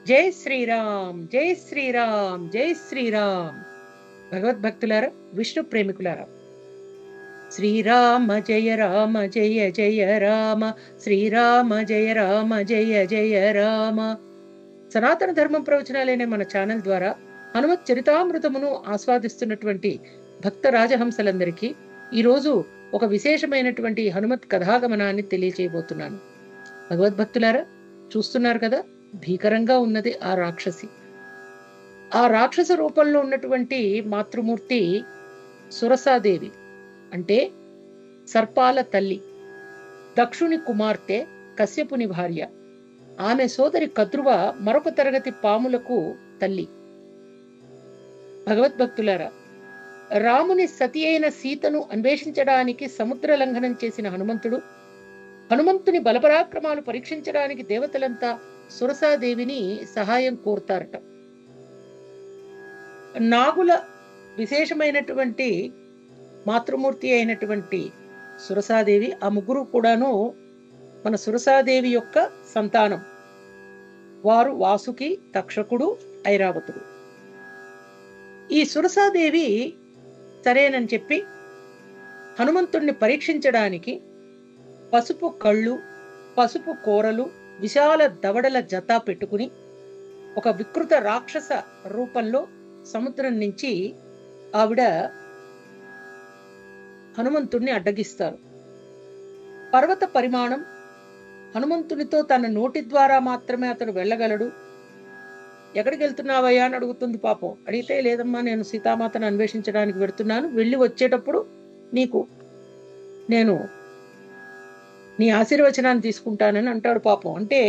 జై శ్రీరామ్, జై శ్రీరామ్, జై శ్రీరామ్. భగవద్భక్తులారా, విష్ణు ప్రేమికులారా, శ్రీరామ జయ రామ జయ జయ రామ, శ్రీరామ జయ రామ జయ జయ రామ. సనాతన ధర్మం ప్రవచనాలైన మన ఛానల్ ద్వారా హనుమత్ చరితామృతమును ఆస్వాదిస్తున్నటువంటి భక్త రాజహంసలందరికీ ఈరోజు ఒక విశేషమైనటువంటి హనుమత్ కథాగమనాన్ని తెలియచేయబోతున్నాను. భగవద్భక్తులారా, చూస్తున్నారు కదా, భీకరంగా ఉన్నది ఆ రాక్షసి. ఆ రాక్షస రూపంలో ఉన్నటువంటి మాతృమూర్తి సురసాదేవి, అంటే సర్పాల తల్లి, దక్షుని కుమార్తె, కశ్యపుని భార్య. ఆమె సోదరి కద్రువ మరొక తరగతి పాములకు తల్లి. భగవద్భక్తులారా, రాముని సతి అయిన సీతను అన్వేషించడానికి సముద్ర లంఘనం చేసిన హనుమంతుని బలపరాక్రమాలు పరీక్షించడానికి దేవతలంతా సురసాదేవిని సహాయం కోరుతారట. నాగుల విశేషమైనటువంటి మాతృమూర్తి అయినటువంటి సురసాదేవి, ఆ ముగ్గురు కూడాను మన సురసాదేవి యొక్క సంతానం. వారు వాసుకి, తక్షకుడు, ఐరావతుడు. ఈ సురసాదేవి సరేనని చెప్పి హనుమంతుణ్ణి పరీక్షించడానికి పసుపు కళ్ళు, పసుపు కూరలు, విశాల దవడల జత పెట్టుకుని ఒక వికృత రాక్షస రూపంలో సముద్రం నుంచి ఆవిడ హనుమంతుణ్ణి అడ్డగిస్తారు. పర్వత పరిమాణం, హనుమంతునితో తన నోటి ద్వారా మాత్రమే అతడు వెళ్ళగలడు. ఎక్కడికి వెళ్తున్నావయ్యా అని అడుగుతుంది పాపం. అడిగితే, లేదమ్మా, నేను సీతామాతను అన్వేషించడానికి వెళ్తున్నాను, వెళ్ళి వచ్చేటప్పుడు నేను నీ ఆశీర్వచనాన్ని తీసుకుంటానని అంటాడు పాపం. అంటే,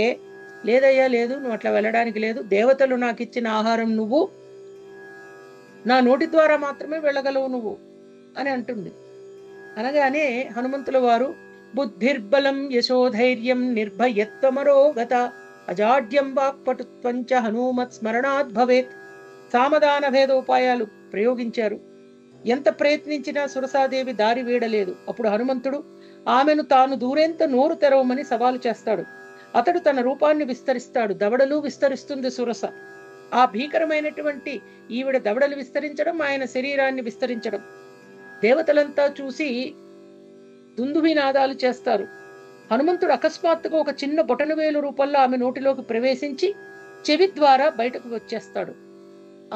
లేదయ్యా, లేదు, నువ్వు అట్లా వెళ్ళడానికి లేదు, దేవతలు నాకు ఇచ్చిన ఆహారం నువ్వు, నా నోటి ద్వారా మాత్రమే వెళ్ళగలవు నువ్వు అని అంటుంది. అనగానే హనుమంతుల వారు, బుద్ధిర్బలం యశోధైర్యం నిర్భయత్వమరోగత అజాడ్యం వాక్పటుత్వంచ హనుమత్ స్మరణాత్ భవేత్, సామధాన భేదోపాయాలు ప్రయోగించారు. ఎంత ప్రయత్నించినా సురసాదేవి దారి వీడలేదు. అప్పుడు హనుమంతుడు ఆమెను తాను దూరేంత నోరు తెరవమని సవాలు చేస్తాడు. అతడు తన రూపాన్ని విస్తరిస్తాడు. దవడలు విస్తరిస్తుంది సురస. ఆ భీకరమైనటువంటి ఈవిడ దవడలు విస్తరించడం, ఆయన శరీరాన్ని విస్తరించడం దేవతలంతా చూసి దుందుభినాదాలు చేస్తారు. హనుమంతుడు అకస్మాత్తుగా ఒక చిన్న బొటనవేలు రూపంలో ఆమె నోటిలోకి ప్రవేశించి చెవి ద్వారా బయటకు వచ్చేస్తాడు.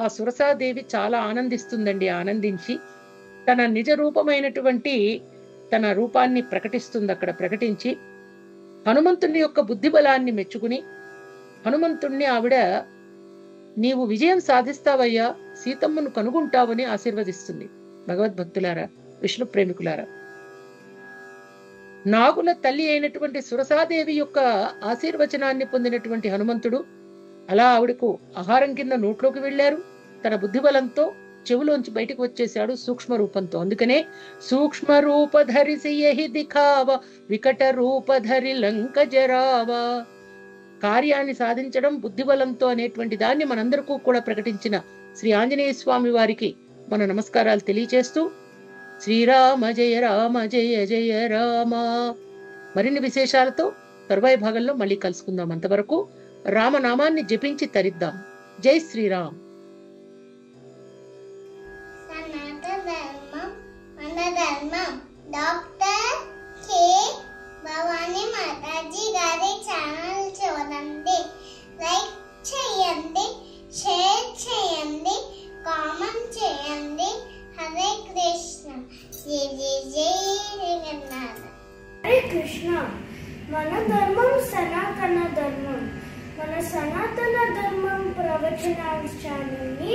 ఆ సురసాదేవి చాలా ఆనందిస్తుందండి. ఆనందించి తన నిజ రూపమైనటువంటి తన రూపాన్ని ప్రకటిస్తుంది. అక్కడ ప్రకటించి హనుమంతుని యొక్క బుద్ధి బలాన్ని మెచ్చుకుని హనుమంతుణ్ణి ఆవిడ, నీవు విజయం సాధిస్తావయ్యా, సీతమ్మను కనుగొంటావని ఆశీర్వదిస్తుంది. భగవద్భక్తులారా, విష్ణు ప్రేమికులారా, నాగుల తల్లి అయినటువంటి సురసాదేవి యొక్క ఆశీర్వచనాన్ని పొందినటువంటి హనుమంతుడు అలా ఆవిడకు ఆహారం కింద నోట్లోకి వెళ్ళారు. తన బుద్ధిబలంతో చెవులోంచి బయటకు వచ్చేశాడు సూక్ష్మ రూపంతో. అందుకనే సూక్ష్మ రూపధరి సియహి దిఖావ వికట రూపధరి లంక జరావ. కార్యాన్ని సాధించడం బుద్ధిబలంతో అనేటువంటి దాన్ని మనందరికీ కూడా ప్రకటించిన శ్రీ ఆంజనేయ స్వామి వారికి మన నమస్కారాలు తెలియచేస్తూ, శ్రీరామ జయ రామ జయ జయ రామ. మరిన్ని విశేషాలతో తరువాయి భాగంలో మళ్ళీ కలుసుకుందాం. అంతవరకు రామనామాన్ని జపించి తరిద్దాం. జై శ్రీరామ్. డాక్టర్ కే భవానీ మాతాజీ గారి ఛానల్ చూడండి, లైక్ చేయండి, షేర్ చేయండి, కామెంట్ చేయండి. హరే కృష్ణ. జై జై జై జగన్నాథ. హరే కృష్ణ. మన ధర్మం సనాతన ధర్మం. మన సనాతన ధర్మం ప్రవచనాల ఛానల్ని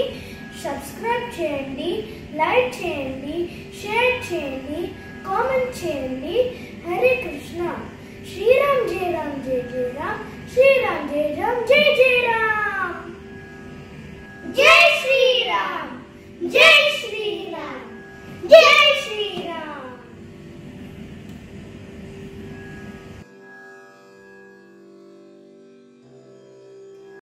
సబ్స్క్రైబ్ చేయండి, లైక్ చేయండి, షేర్ చేయండి, కామెంట్ చేయండి. హరే కృష్ణ. శ్రీరామ్ జయ రామ్ జయ జయ రామ్, శ్రీరామ్ జయ రామ్ జయ జయ రామ్.